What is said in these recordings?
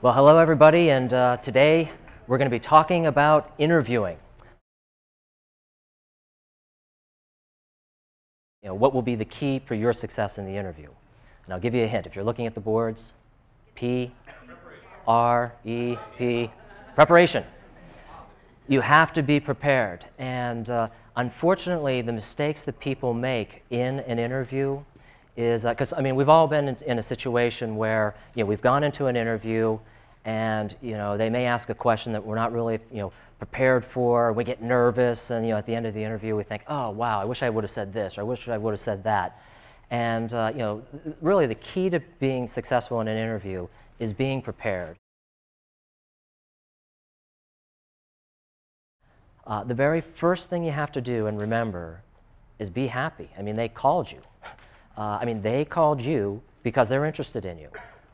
Well, hello everybody, and today we're going to be talking about interviewing. What will be the key for your success in the interview? And I'll give you a hint. If you're looking at the boards, P, R, E, P, preparation. You have to be prepared, and unfortunately, the mistakes that people make in an interview is because we've all been in a situation where we've gone into an interview and they may ask a question that we're not really prepared for. We get nervous, and at the end of the interview we think, oh wow, I wish I would have said this, or I wish I would have said that. And really the key to being successful in an interview is being prepared. The very first thing you have to do and remember is be happy. They called you. They called you because they're interested in you.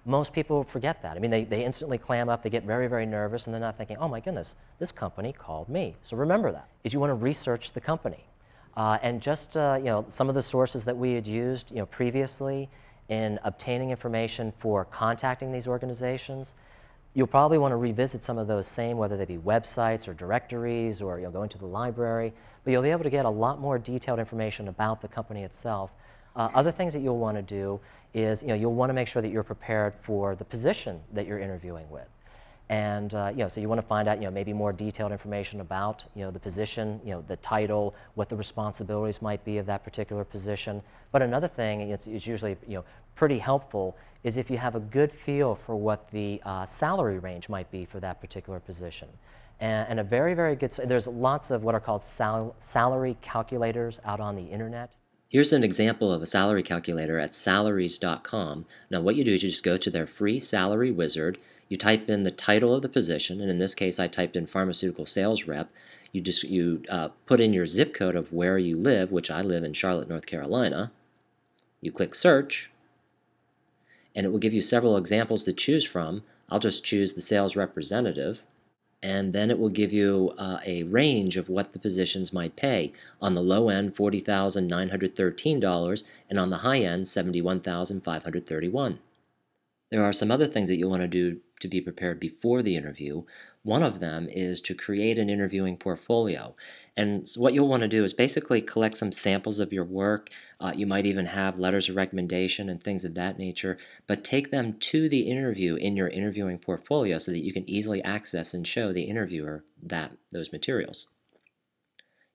Most people forget that. They instantly clam up, they get very, very nervous, and they're not thinking, oh my goodness, this company called me. So remember that. Is you want to research the company. And just some of the sources that we had used previously in obtaining information for contacting these organizations, you'll probably want to revisit some of those same, whether they be websites or directories, or go into the library, but you'll be able to get a lot more detailed information about the company itself. Other things that you'll want to do is you'll want to make sure that you're prepared for the position that you're interviewing with. And so you want to find out maybe more detailed information about the position, the title, what the responsibilities might be of that particular position. But another thing it's usually pretty helpful is if you have a good feel for what the salary range might be for that particular position. And a very, very good, there's lots of what are called salary calculators out on the internet. Here's an example of a salary calculator at salaries.com. Now what you do is you just go to their free salary wizard, you type in the title of the position, and in this case I typed in pharmaceutical sales rep. You put in your zip code of where you live, which I live in Charlotte, North Carolina. You click search, and it will give you several examples to choose from. I'll just choose the sales representative. And then it will give you a range of what the positions might pay. On the low end, $40,913, and on the high end, $71,531. There are some other things that you'll want to do to be prepared before the interview. One of them is to create an interviewing portfolio. And so what you'll want to do is basically collect some samples of your work. You might even have letters of recommendation and things of that nature, but take them to the interview in your interviewing portfolio so that you can easily access and show the interviewer those materials.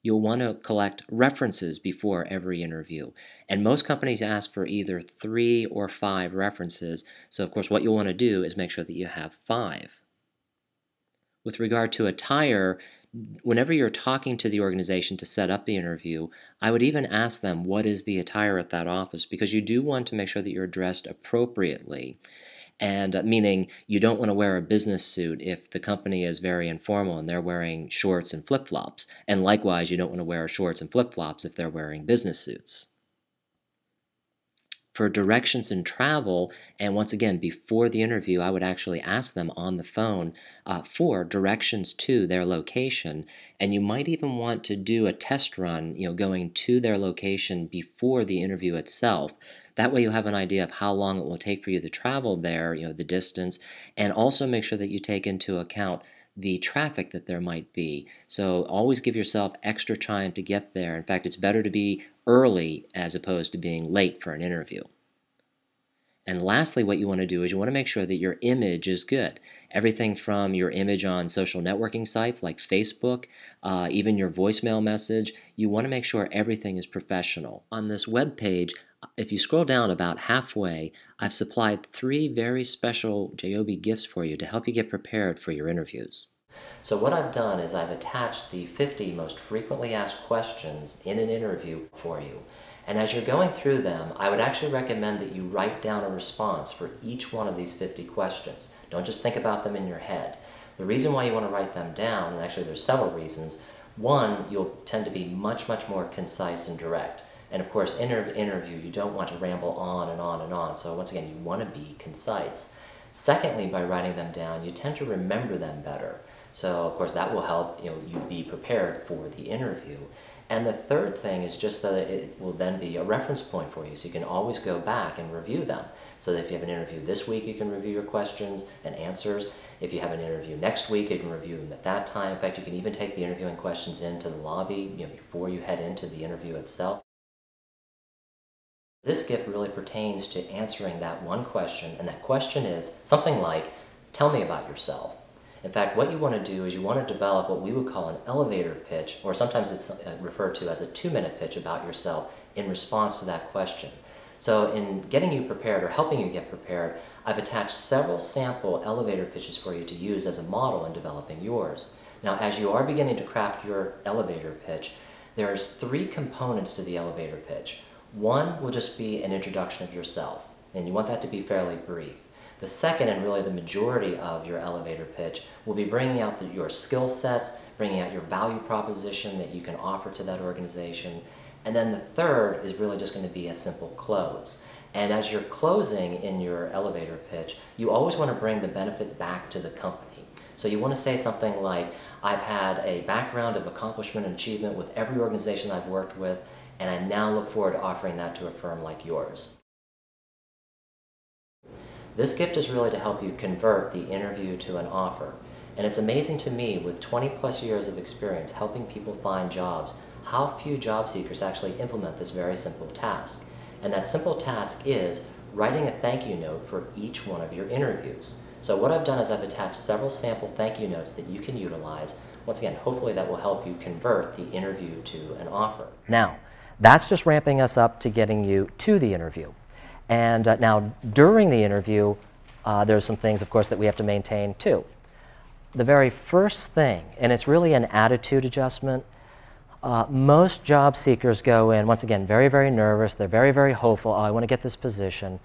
You'll want to collect references before every interview. And most companies ask for either 3 or 5 references. So of course what you'll want to do is make sure that you have 5. With regard to attire, whenever you're talking to the organization to set up the interview, I would even ask them what is the attire at that office, because you do want to make sure that you're dressed appropriately. And meaning you don't want to wear a business suit if the company is very informal and they're wearing shorts and flip-flops. And likewise, you don't want to wear shorts and flip-flops if they're wearing business suits. For directions and travel, and once again, before the interview, I would actually ask them on the phone for directions to their location. And you might even want to do a test run, going to their location before the interview itself. That way you'll have an idea of how long it will take for you to travel there, the distance, and also make sure that you take into account the traffic that there might be. So always give yourself extra time to get there. In fact, it's better to be early as opposed to being late for an interview. And lastly, what you want to do is you want to make sure that your image is good. Everything from your image on social networking sites like Facebook, even your voicemail message, you want to make sure everything is professional. On this web page, if you scroll down about halfway, I've supplied 3 very special Jayobi gifts for you to help you get prepared for your interviews. So what I've done is I've attached the 50 most frequently asked questions in an interview for you. And as you're going through them, I would actually recommend that you write down a response for each one of these 50 questions. Don't just think about them in your head. The reason why you want to write them down, and actually there's several reasons. One, you'll tend to be much, much more concise and direct. And of course, in an interview, you don't want to ramble on and on and on. So once again, you want to be concise. Secondly, by writing them down, you tend to remember them better. So of course, that will help you be prepared for the interview. And the third thing is just that it will then be a reference point for you, so you can always go back and review them. So that if you have an interview this week, you can review your questions and answers. If you have an interview next week, you can review them at that time. In fact, you can even take the interviewing questions into the lobby, before you head into the interview itself. This gift really pertains to answering that one question, and that question is something like, tell me about yourself. In fact, what you want to do is you want to develop what we would call an elevator pitch, or sometimes it's referred to as a 2-minute pitch about yourself in response to that question. So in getting you prepared or helping you get prepared, I've attached several sample elevator pitches for you to use as a model in developing yours. Now, as you are beginning to craft your elevator pitch, there's 3 components to the elevator pitch. One will just be an introduction of yourself, and you want that to be fairly brief. The second, and really the majority of your elevator pitch, will be bringing out your skill sets, bringing out your value proposition that you can offer to that organization. And then the third is really just going to be a simple close. And as you're closing in your elevator pitch, you always want to bring the benefit back to the company. So you want to say something like, I've had a background of accomplishment and achievement with every organization I've worked with, and I now look forward to offering that to a firm like yours. This gift is really to help you convert the interview to an offer. And it's amazing to me, with 20+ years of experience helping people find jobs, how few job seekers actually implement this very simple task. And that simple task is writing a thank you note for each one of your interviews. So what I've done is I've attached several sample thank you notes that you can utilize. Once again, hopefully that will help you convert the interview to an offer. Now, that's just ramping us up to getting you to the interview. And now, during the interview, there's some things, of course, that we have to maintain too. The very first thing, and it's really an attitude adjustment, most job seekers go in, once again, very, very nervous. They're very, very hopeful. Oh, I want to get this position.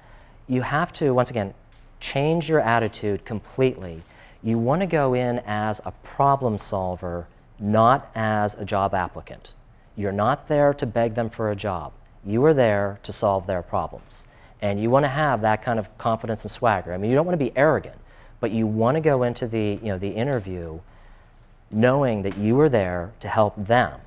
You have to, once again, change your attitude completely. You want to go in as a problem solver, not as a job applicant. You're not there to beg them for a job. You are there to solve their problems. And you want to have that kind of confidence and swagger. I mean, you don't want to be arrogant, but you want to go into the interview knowing that you are there to help them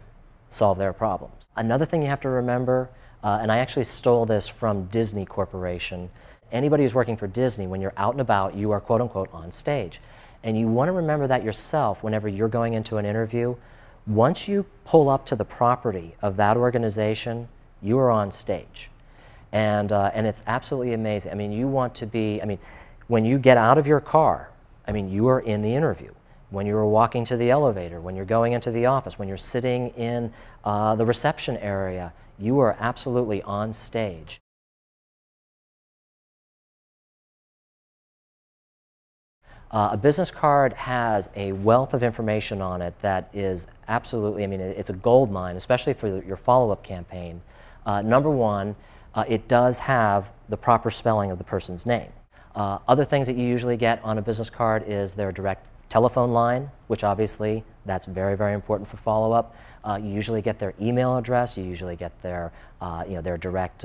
solve their problems. Another thing you have to remember, and I actually stole this from Disney Corporation. Anybody who's working for Disney, when you're out and about, you are quote unquote on stage. And you want to remember that yourself whenever you're going into an interview. Once you pull up to the property of that organization, you are on stage. And it's absolutely amazing. I mean, you want to be, I mean, when you get out of your car, I mean, you are in the interview. When you're walking to the elevator, when you're going into the office, when you're sitting in the reception area, you are absolutely on stage. A business card has a wealth of information on it that is absolutely, I mean, it's a gold mine, especially for your follow-up campaign. Number one, it does have the proper spelling of the person's name. Other things that you usually get on a business card is their direct telephone line, which obviously that's very, very important for follow-up. You usually get their email address. You usually get their, their direct,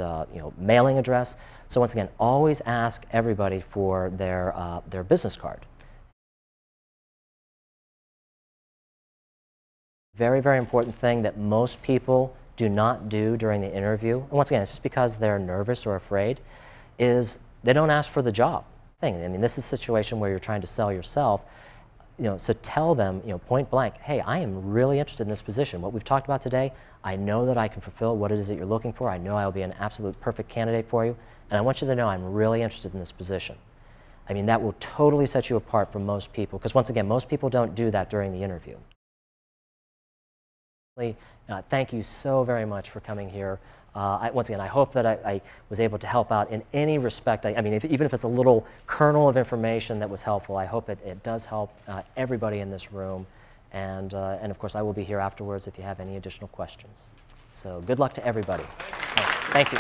mailing address. So once again, always ask everybody for their business card. Very, very important thing that most people do not do during the interview, and once again, it's just because they're nervous or afraid, is they don't ask for the job. I mean, this is a situation where you're trying to sell yourself, so tell them, point blank, hey, I am really interested in this position. What we've talked about today, I know that I can fulfill what it is that you're looking for. I know I'll be an absolute perfect candidate for you, and I want you to know I'm really interested in this position. I mean, that will totally set you apart from most people, because once again, most people don't do that during the interview. Thank you so very much for coming here. Once again, I hope that I was able to help out in any respect. I mean, even if it's a little kernel of information that was helpful, I hope it does help everybody in this room. And of course, I will be here afterwards if you have any additional questions. So good luck to everybody. Thank you.